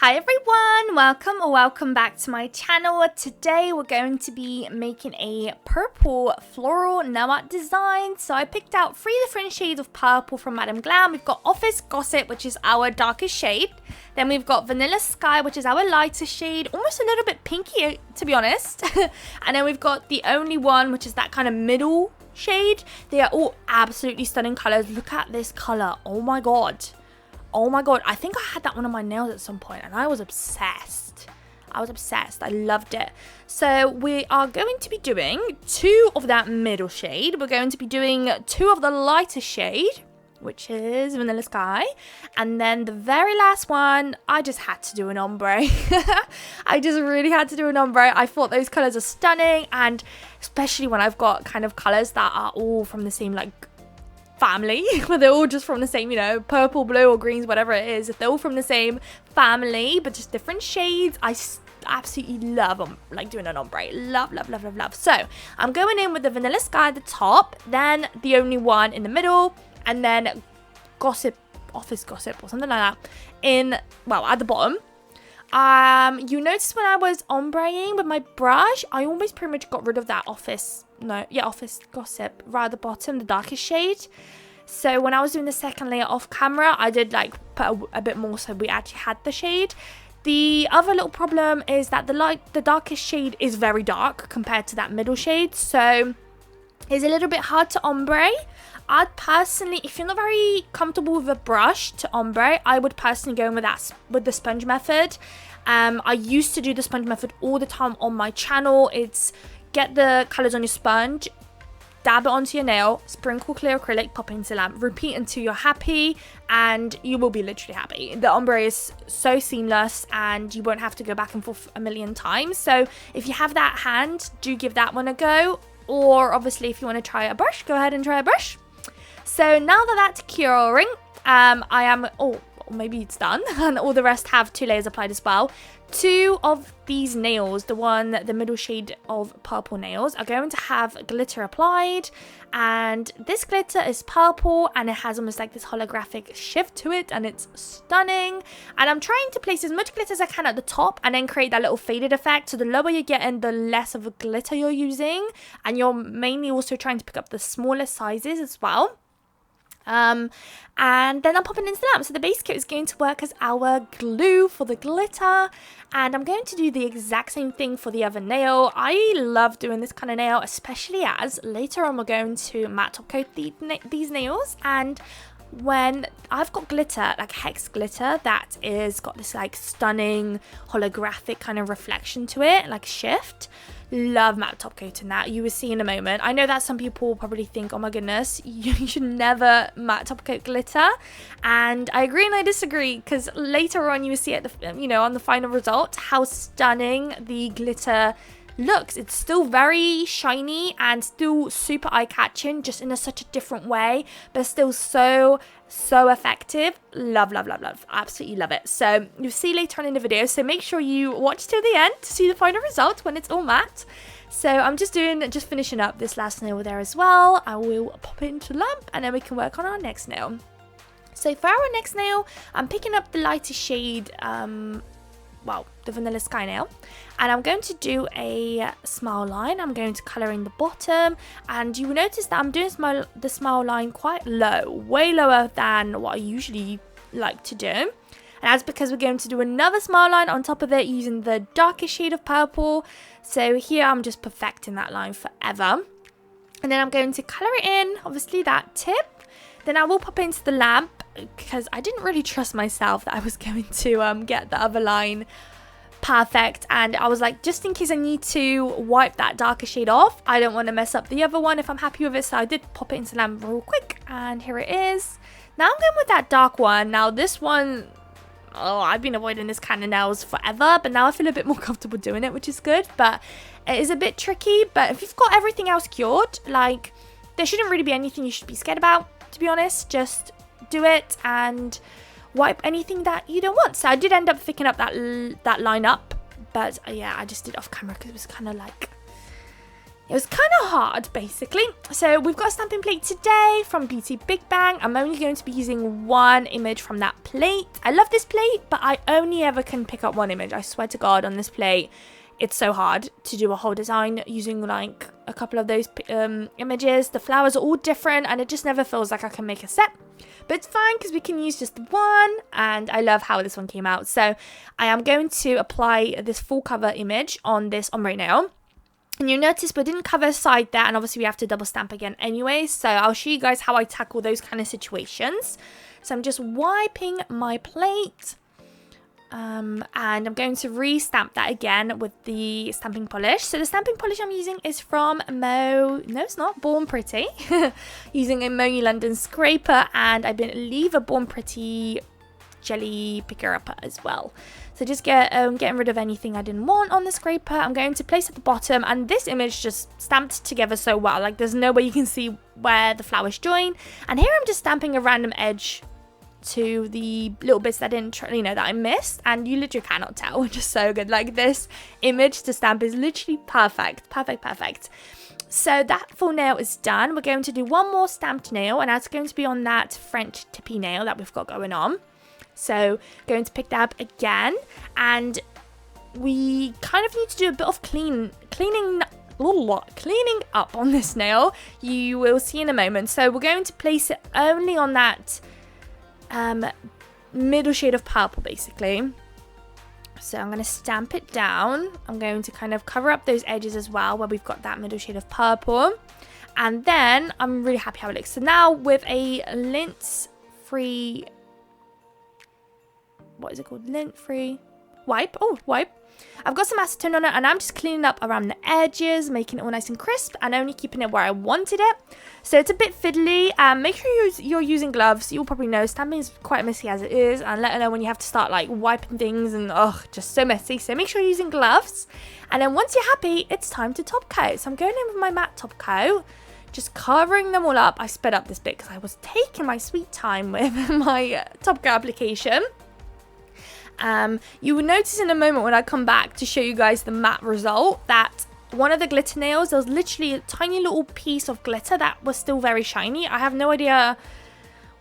Hi everyone, welcome back to my channel. Today we're going to be making a purple floral nail art design. So I picked out 3 different shades of purple from Madam Glam. We've got Office Gossip, which is our darkest shade. Then we've got Vanilla Sky, which is our lighter shade, almost a little bit pinky to be honest. And then we've got the only one, which is that kind of middle shade. They are all absolutely stunning colors. Look at this color, oh my god. Oh my god, I think I had that one on my nails at some point and I was obsessed. I loved it. So we are going to be doing 2 of that middle shade. We're going to be doing 2 of the lighter shade, which is Vanilla Sky. And then the very last one, I just had to do an ombre. I just really had to do an ombre. I thought those colors are stunning, and especially when I've got kind of colors that are all from the same like family, where they're all just from the same, you know, purple, blue or greens, whatever it is, if they're all from the same family but just different shades, I absolutely love like doing an ombre. Love. So I'm going in with the Vanilla Sky at the top, then the only one in the middle, and then Office Gossip or something like that at the bottom. You notice when I was ombreing with my brush, I almost pretty much got rid of that Office Gossip right at the bottom, the darkest shade. So when I was doing the second layer off camera, I did like put a bit more so we actually had the shade. The other little problem is that the darkest shade is very dark compared to that middle shade, so it's a little bit hard to ombre. I'd personally, if you're not very comfortable with a brush to ombre, I would personally go in with the sponge method. I used to do the sponge method all the time on my channel. It's get the colors on your sponge, dab it onto your nail, sprinkle clear acrylic, pop it into the lamp, repeat until you're happy, and you will be literally happy. The ombre is so seamless and you won't have to go back and forth a million times. So if you have that hand, do give that one a go. Or obviously if you want to try a brush, go ahead and try a brush. So now that that's curing, maybe it's done, and all the rest have 2 layers applied as well. 2 of these nails, the middle shade of purple nails, are going to have glitter applied, and this glitter is purple and it has almost like this holographic shift to it, and it's stunning. And I'm trying to place as much glitter as I can at the top and then create that little faded effect, so the lower you're getting, the less of a glitter you're using, and you're mainly also trying to pick up the smaller sizes as well. And then I'm popping into the lamp. So the base coat is going to work as our glue for the glitter, and I'm going to do the exact same thing for the other nail. I love doing this kind of nail, especially as later on we're going to matte top coat these nails, and when I've got glitter, like hex glitter, that is got this like stunning holographic kind of reflection to it, like shift. Love matte top coating that. You will see in a moment. I know that some people probably think, oh my goodness, you should never matte top coat glitter, and I agree and I disagree, because later on you will see at the on the final result how stunning the glitter looks. It's still very shiny and still super eye-catching, just in such a different way, but still so effective. Love, absolutely love it. So you'll see later on in the video, so make sure you watch till the end to see the final result when it's all matte. So I'm just finishing up this last nail there as well. I will pop it into the lamp and then we can work on our next nail. So for our next nail, I'm picking up the lighter shade, the Vanilla Sky nail, and I'm going to do a smile line. I'm going to colour in the bottom, and you will notice that I'm doing the smile line quite low, way lower than what I usually like to do, and that's because we're going to do another smile line on top of it using the darkest shade of purple. So here I'm just perfecting that line forever, and then I'm going to colour it in, obviously that tip. Then I will pop it into the lamp, because I didn't really trust myself that I was going to get the other line perfect, and I was like, just in case I need to wipe that darker shade off, I don't want to mess up the other one if I'm happy with it. So I did pop it into the lamp real quick, and here it is. Now I'm going with that dark one. Now this one, I've been avoiding this kind of nails forever, but now I feel a bit more comfortable doing it, which is good, but it is a bit tricky. But if you've got everything else cured, like, there shouldn't really be anything you should be scared about, to be honest. Just do it and wipe anything that you don't want. So I did end up picking up that line up, but yeah, I just did it off camera because it was kind of like, it was kind of hard, basically. So we've got a stamping plate today from Beauty Big Bang. I'm only going to be using one image from that plate. I love this plate, but I only ever can pick up one image. I swear to God, on this plate, it's so hard to do a whole design using like a couple of those images. The flowers are all different and it just never feels like I can make a set. But it's fine because we can use just one, and I love how this one came out. So I am going to apply this full cover image on this ombre nail. And you notice we didn't cover side there, and obviously we have to double stamp again anyway. So I'll show you guys how I tackle those kind of situations. So I'm just wiping my plate. And I'm going to re-stamp that again with the stamping polish. So the stamping polish I'm using is from Born Pretty. Using a Moe London scraper, and I believe a Born Pretty jelly picker upper as well. So just getting rid of anything I didn't want on the scraper. I'm going to place at the bottom, and this image just stamped together so well. Like there's no way you can see where the flowers join. And here I'm just stamping a random edge to the little bits that that I missed, and you literally cannot tell, which is so good. Like this image to stamp is literally perfect. So that full nail is done. We're going to do one more stamped nail, and that's going to be on that French tippy nail that we've got going on. So going to pick that up again, and we kind of need to do a bit of cleaning up on this nail. You will see in a moment. So we're going to place it only on that middle shade of purple, basically. So I'm going to stamp it down. I'm going to kind of cover up those edges as well where we've got that middle shade of purple, and then I'm really happy how it looks. So now with a lint-free, what is it called? Lint-free wipe. I've got some acetone on it, and I'm just cleaning up around the edges, making it all nice and crisp, and only keeping it where I wanted it. So it's a bit fiddly. Make sure you're using gloves. You'll probably know stamping is quite messy as it is, and let her know when you have to start like wiping things, and just so messy. So make sure you're using gloves. And then once you're happy, it's time to top coat. So I'm going in with my matte top coat, just covering them all up. I sped up this bit because I was taking my sweet time with my top coat application. You will notice in a moment when I come back to show you guys the matte result that one of the glitter nails, there was literally a tiny little piece of glitter that was still very shiny. I have no idea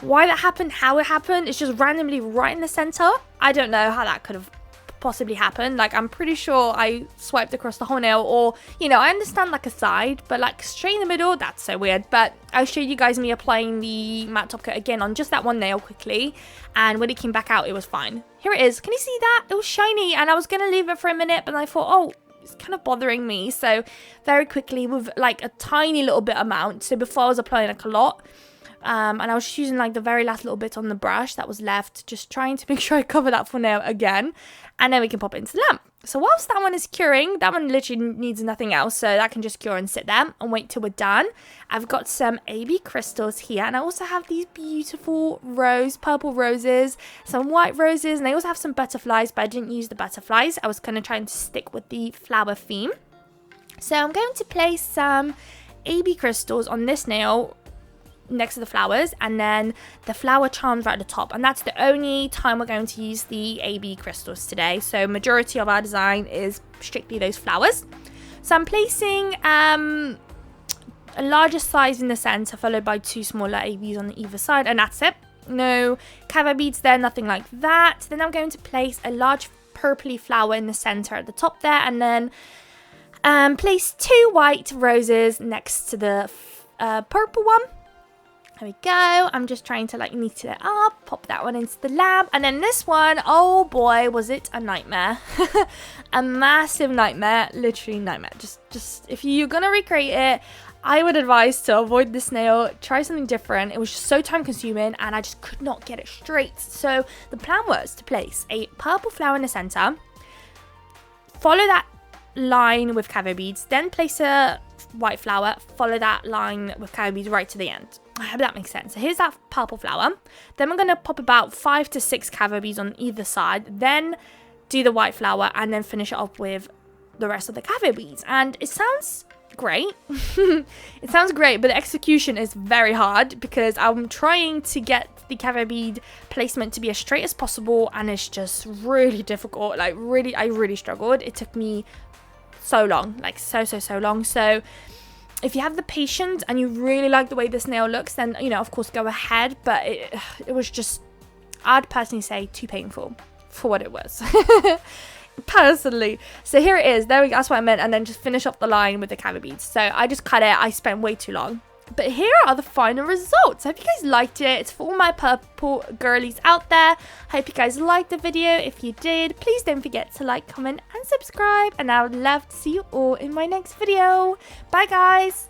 why that happened, how it happened. It's just randomly right in the center. I don't know how that could have possibly happened. Like, I'm pretty sure I swiped across the whole nail, or I understand like a side, but like straight in the middle, that's so weird. But I'll show you guys me applying the matte top coat again on just that one nail quickly, and when it came back out, it was fine. Here it is. Can you see that? It was shiny, and I was gonna leave it for a minute, but I thought, it's kind of bothering me. So very quickly with like a tiny little bit amount. So before I was applying like a lot, and I was just using like the very last little bit on the brush that was left, just trying to make sure I cover that full nail again, and then we can pop it into the lamp. So whilst that one is curing, that one literally needs nothing else, so that can just cure and sit there and wait till we're done. I've got some AB crystals here, and I also have these beautiful purple roses, some white roses, and I also have some butterflies, but I didn't use the butterflies. I was kind of trying to stick with the flower theme. So I'm going to place some AB crystals on this nail next to the flowers, and then the flower charms right at the top, and that's the only time we're going to use the AB crystals today. So majority of our design is strictly those flowers. So I'm placing a larger size in the center, followed by 2 smaller ABs on either side, and that's it. No cava beads there, nothing like that. Then I'm going to place a large purpley flower in the center at the top there, and then place 2 white roses next to the purple one. There we go. I'm just trying to like neat it up, pop that one into the lamp, and then this one, oh boy, was it a nightmare. A massive nightmare, literally nightmare. Just if you're gonna recreate it, I would advise to avoid this nail, try something different. It was just so time consuming, and I just could not get it straight. So the plan was to place a purple flower in the center, follow that line with cavo beads, then place a white flower, follow that line with cavo beads right to the end. I hope that makes sense. So here's that purple flower. Then we're going to pop about 5 to 6 cavo beads on either side, then do the white flower, and then finish it off with the rest of the cavo beads. And it sounds great. It sounds great, but the execution is very hard because I'm trying to get the cavo bead placement to be as straight as possible, and it's just really difficult. Like I really struggled. It took me so long, like so long. So if you have the patience and you really like the way this nail looks, then, you know, of course, go ahead. But it was just, I'd personally say, too painful for what it was. Personally. So here it is. There we go. That's what I meant. And then just finish up the line with the cavity beads. So I just cut it. I spent way too long. But here are the final results. I hope you guys liked it. It's for all my purple girlies out there. I hope you guys liked the video. If you did, please don't forget to like, comment, and subscribe. And I would love to see you all in my next video. Bye, guys.